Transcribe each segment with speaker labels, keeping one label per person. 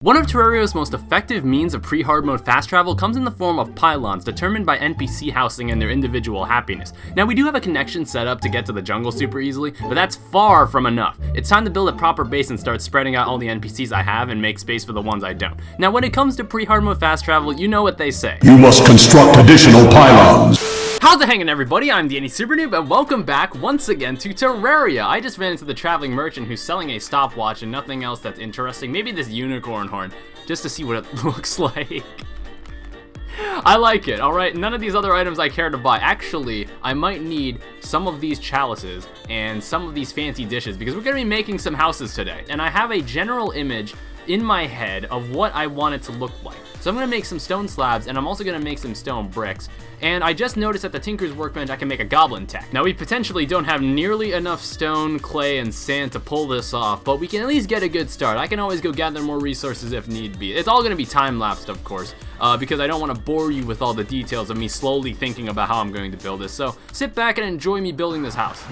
Speaker 1: One of Terraria's most effective means of pre-hard mode fast travel comes in the form of pylons determined by NPC housing and their individual happiness. Now we do have a connection set up to get to the jungle super easily, but that's far from enough. It's time to build a proper base and start spreading out all the NPCs I have and make space for the ones I don't. Now when it comes to pre-hard mode fast travel, you know what they say.
Speaker 2: You must construct additional pylons.
Speaker 1: How's it hanging, everybody? I'm Danny Supernoob, and welcome back once again to Terraria. I just ran into the traveling merchant who's selling a stopwatch and nothing else that's interesting. Maybe this unicorn horn, just to see what it looks like. I like it, alright? None of these other items I care to buy. Actually, I might need some of these chalices and some of these fancy dishes because we're going to be making some houses today. And I have a general image in my head of what I want it to look like. So I'm going to make some stone slabs, and I'm also going to make some stone bricks. And I just noticed at the Tinker's Workbench I can make a goblin tech. Now we potentially don't have nearly enough stone, clay, and sand to pull this off, but we can at least get a good start. I can always go gather more resources if need be. It's all going to be time-lapsed, of course, because I don't want to bore you with all the details of me slowly thinking about how I'm going to build this. So sit back and enjoy me building this house.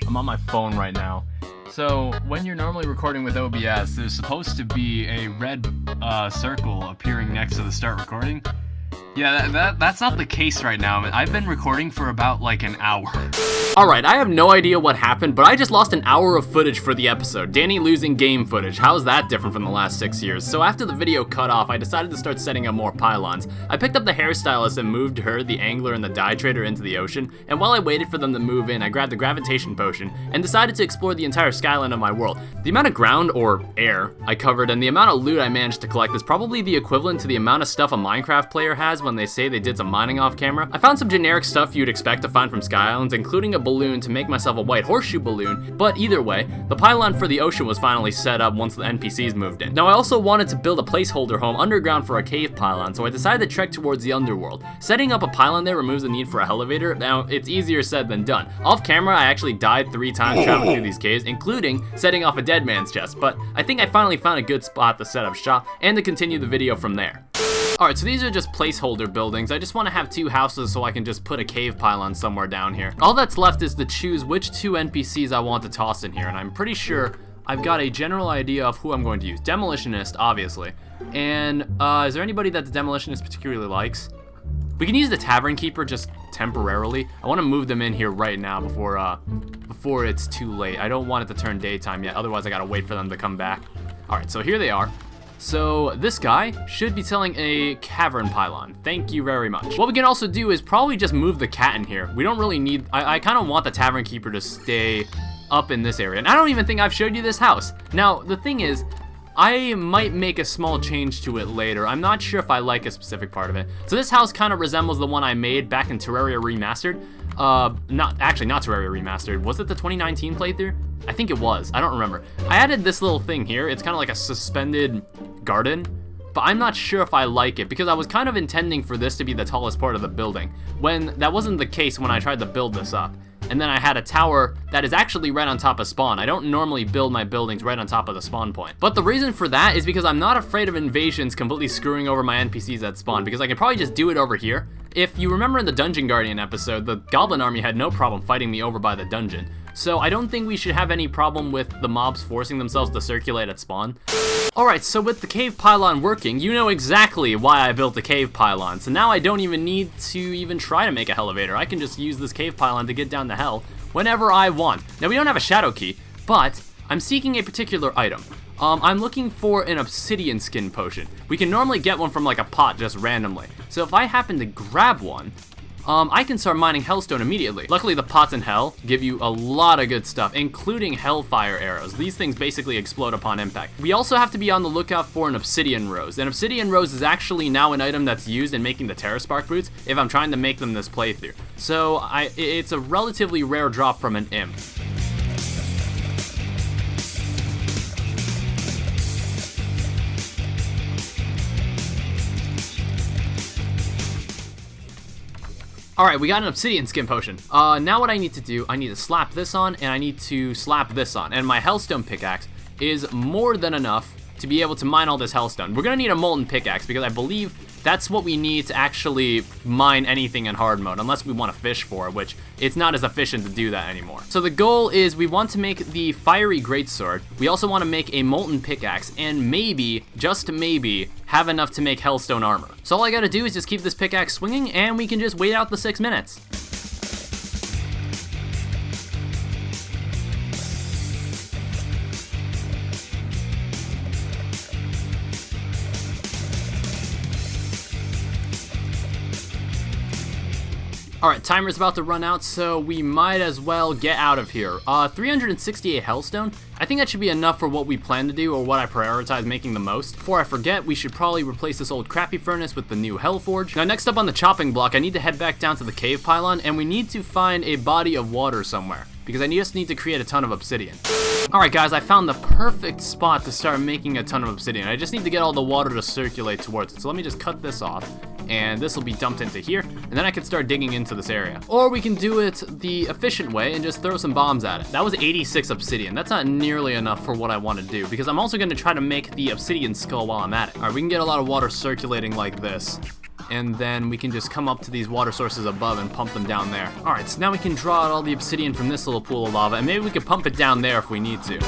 Speaker 1: I'm on my phone right now. So when you're normally recording with OBS, there's supposed to be a red circle appearing next to the start recording. Yeah, that's not the case right now. I've been recording for about like an hour. Alright, I have no idea what happened, but I just lost an hour of footage for the episode. Danny losing game footage. How's that different from the last 6 years? So after the video cut off, I decided to start setting up more pylons. I picked up the hairstylist and moved her, the angler, and the dye trader into the ocean, and while I waited for them to move in, I grabbed the gravitation potion and decided to explore the entire skyline of my world. The amount of ground, or air, I covered and the amount of loot I managed to collect is probably the equivalent to the amount of stuff a Minecraft player has when they say they did some mining off camera. I found some generic stuff you'd expect to find from Sky Islands, including a balloon to make myself a white horseshoe balloon, but either way, the pylon for the ocean was finally set up once the NPCs moved in. Now I also wanted to build a placeholder home underground for a cave pylon, so I decided to trek towards the underworld. Setting up a pylon there removes the need for a elevator. Now, it's easier said than done. Off camera, I actually died 3 times traveling through these caves, including setting off a dead man's chest, but I think I finally found a good spot to set up shop and to continue the video from there. Alright, so these are just placeholder buildings. I just want to have 2 houses so I can just put a cave pylon somewhere down here. All that's left is to choose which 2 NPCs I want to toss in here, and I'm pretty sure I've got a general idea of who I'm going to use. Demolitionist, obviously. And is there anybody that the Demolitionist particularly likes? We can use the Tavern Keeper just temporarily. I want to move them in here right now before it's too late. I don't want it to turn daytime yet, otherwise I gotta wait for them to come back. Alright, so here they are. So this guy should be selling a cavern pylon. Thank you very much. What we can also do is probably just move the cat in here. We don't really need, I kind of want the Tavern Keeper to stay up in this area. And I don't even think I've showed you this house. Now, the thing is, I might make a small change to it later. I'm not sure if I like a specific part of it. So this house kind of resembles the one I made back in Terraria Remastered. Not Terraria Remastered. Was it the 2019 playthrough? I think it was. I don't remember. I added this little thing here. It's kind of like a suspended garden, but I'm not sure if I like it because I was kind of intending for this to be the tallest part of the building when that wasn't the case when I tried to build this up. And then I had a tower that is actually right on top of spawn. I don't normally build my buildings right on top of the spawn point. But the reason for that is because I'm not afraid of invasions completely screwing over my NPCs at spawn because I can probably just do it over here. If you remember in the Dungeon Guardian episode, the Goblin Army had no problem fighting me over by the dungeon. So I don't think we should have any problem with the mobs forcing themselves to circulate at spawn. Alright, so with the cave pylon working, you know exactly why I built a cave pylon. So now I don't even need to even try to make a elevator. I can just use this cave pylon to get down to hell whenever I want. Now we don't have a shadow key, but I'm seeking a particular item. I'm looking for an obsidian skin potion. We can normally get one from like a pot just randomly. So if I happen to grab one, I can start mining hellstone immediately. Luckily, the pots in hell give you a lot of good stuff, including hellfire arrows. These things basically explode upon impact. We also have to be on the lookout for an obsidian rose. An obsidian rose is actually now an item that's used in making the Terra Spark boots if I'm trying to make them this playthrough. So it's a relatively rare drop from an imp. Alright, we got an obsidian skin potion. Now what I need to do, I need to slap this on, and I need to slap this on. And my hellstone pickaxe is more than enough to be able to mine all this hellstone. We're gonna need a molten pickaxe, because I believe that's what we need to actually mine anything in hard mode, unless we want to fish for it, which it's not as efficient to do that anymore. So the goal is we want to make the fiery greatsword. We also want to make a molten pickaxe, and maybe, just maybe, have enough to make hellstone armor. So all I gotta do is just keep this pickaxe swinging, and we can just wait out the 6 minutes. Alright, timer's about to run out, so we might as well get out of here. 368 hellstone, I think that should be enough for what we plan to do, or what I prioritize making the most. Before I forget, we should probably replace this old crappy furnace with the new hellforge. Now next up on the chopping block, I need to head back down to the cave pylon, and we need to find a body of water somewhere, because I just need to create a ton of obsidian. Alright guys, I found the perfect spot to start making a ton of obsidian. I just need to get all the water to circulate towards it. So let me just cut this off, and this will be dumped into here, and then I can start digging into this area. Or we can do it the efficient way and just throw some bombs at it. That was 86 obsidian. That's not nearly enough for what I want to do, because I'm also going to try to make the obsidian skull while I'm at it. Alright, we can get a lot of water circulating like this, and then we can just come up to these water sources above and pump them down there. Alright, so now we can draw out all the obsidian from this little pool of lava, and maybe we could pump it down there if we need to.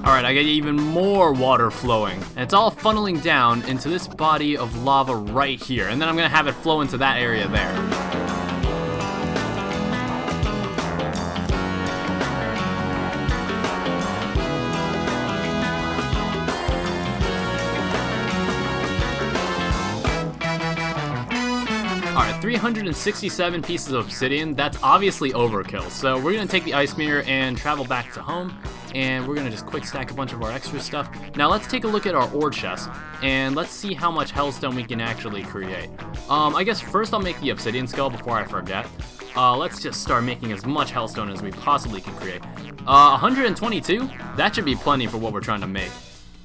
Speaker 1: Alright, I get even more water flowing, and it's all funneling down into this body of lava right here, and then I'm gonna have it flow into that area there. Alright, 367 pieces of obsidian, that's obviously overkill, so we're gonna take the ice mirror and travel back to home, and we're gonna just quick stack a bunch of our extra stuff. Now let's take a look at our ore chest, and let's see how much hellstone we can actually create. I guess first I'll make the obsidian skull before I forget. Let's just start making as much hellstone as we possibly can create. 122? That should be plenty for what we're trying to make.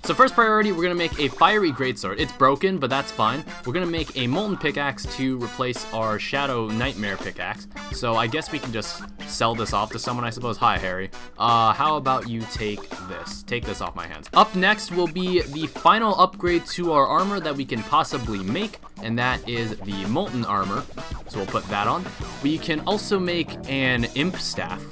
Speaker 1: So first priority, we're gonna make a fiery greatsword. It's broken, but that's fine. We're gonna make a molten pickaxe to replace our shadow nightmare pickaxe. So I guess we can just sell this off to someone, I suppose. Hi, Harry. How about you take this? Take this off my hands. Up next will be the final upgrade to our armor that we can possibly make, and that is the molten armor. So we'll put that on. We can also make an imp staff.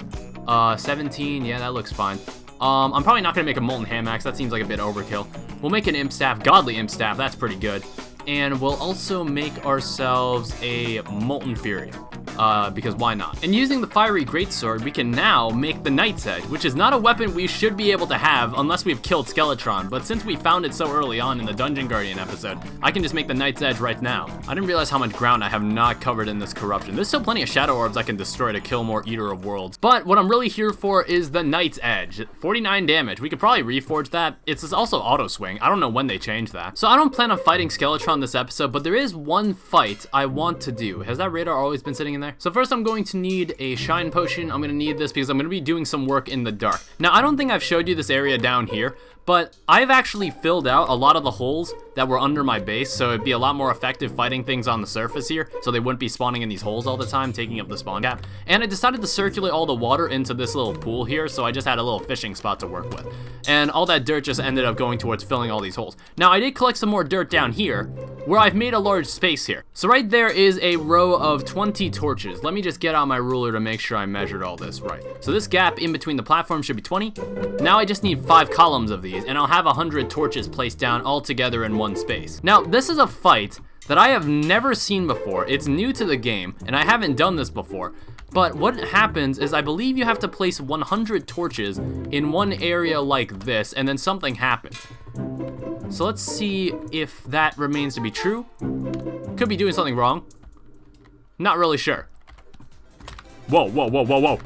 Speaker 1: 17, yeah, that looks fine. I'm probably not going to make a molten hand axe, that seems like a bit overkill. We'll make an imp staff, godly imp staff, that's pretty good. And we'll also make ourselves a molten fury, because why not? And using the fiery greatsword, we can now make the Knight's Edge, which is not a weapon we should be able to have unless we've killed Skeletron, but since we found it so early on in the Dungeon Guardian episode, I can just make the Knight's Edge right now. I didn't realize how much ground I have not covered in this corruption. There's still plenty of shadow orbs I can destroy to kill more Eater of Worlds, but what I'm really here for is the Knight's Edge. 49 damage, we could probably reforge that. It's also auto swing, I don't know when they changed that. So I don't plan on fighting Skeletron this episode, but there is one fight I want to do. Has that radar always been sitting in there? So first I'm going to need a shine potion. I'm going to need this because I'm going to be doing some work in the dark. Now I don't think I've showed you this area down here, but I've actually filled out a lot of the holes that were under my base, so it'd be a lot more effective fighting things on the surface here, so they wouldn't be spawning in these holes all the time, taking up the spawn gap. And I decided to circulate all the water into this little pool here, so I just had a little fishing spot to work with. And all that dirt just ended up going towards filling all these holes. Now I did collect some more dirt down here, where I've made a large space here. So right there is a row of 20 torches. Let me just get out my ruler to make sure I measured all this right. So this gap in between the platforms should be 20. Now I just need 5 columns of these, and I'll have 100 torches placed down all together in one space. Now this is a fight that I have never seen before. It's new to the game, and I haven't done this before.
Speaker 3: But what happens is I believe you have to place 100 torches in one area like this, and then something happens. So let's see if that remains to be true. Could be doing something wrong. Not really sure. Whoa, whoa, whoa, whoa, whoa.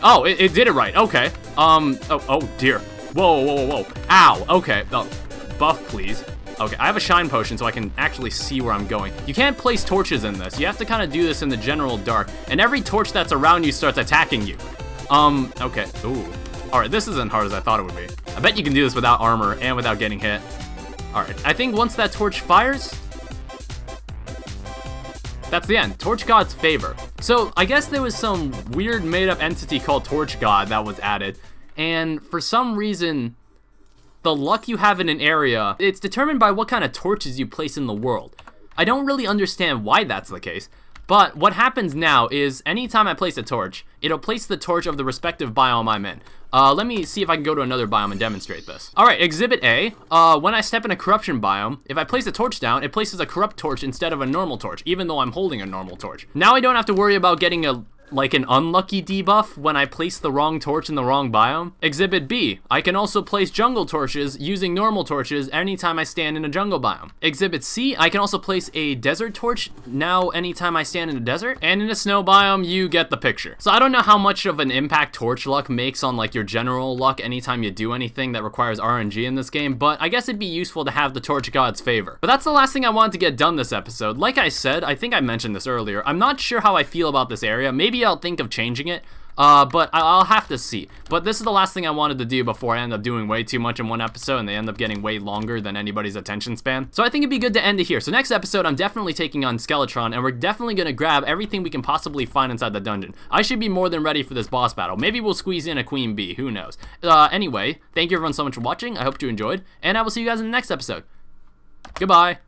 Speaker 3: Oh, it did it right. Okay. Oh dear. Whoa, whoa, whoa, whoa. Ow. Okay. Oh, buff, please. Okay, I have a shine potion so I can actually see where I'm going. You can't place torches in this. You have to kind of do this in the general dark. And every torch that's around you starts attacking you. Okay. Ooh. Alright, this isn't hard as I thought it would be. I bet you can do this without armor and without getting hit. Alright, I think once that torch fires, that's the end. Torch God's favor. So, I guess there was some weird made-up entity called Torch God that was added. And for some reason, the luck you have in an area, it's determined by what kind of torches you place in the world. I don't really understand why that's the case, but what happens now is anytime I place a torch, it'll place the torch of the respective biome I'm in. Let me see if I can go to another biome and demonstrate this. Alright, Exhibit A, when I step in a corruption biome, if I place a torch down, it places a corrupt torch instead of a normal torch, even though I'm holding a normal torch. Now I don't have to worry about getting an unlucky debuff when I place the wrong torch in the wrong biome. Exhibit B, I can also place jungle torches using normal torches anytime I stand in a jungle biome. Exhibit C, I can also place a desert torch now anytime I stand in a desert. And in a snow biome, you get the picture. So I don't know how much of an impact torch luck makes on like your general luck anytime you do anything that requires RNG in this game, but I guess it'd be useful to have the Torch God's favor. But that's the last thing I wanted to get done this episode. Like I said, I think I mentioned this earlier, I'm not sure how I feel about this area. Maybe I'll think of changing it, but I'll have to see. But this is the last thing I wanted to do before I end up doing way too much in one episode and they end up getting way longer than anybody's attention span. So I think it'd be good to end it here. So next episode, I'm definitely taking on Skeletron, and we're definitely going to grab everything we can possibly find inside the dungeon. I should be more than ready for this boss battle. Maybe we'll squeeze in a Queen Bee, who knows. Anyway, thank you everyone so much for watching. I hope you enjoyed, and I will see you guys in the next episode. Goodbye.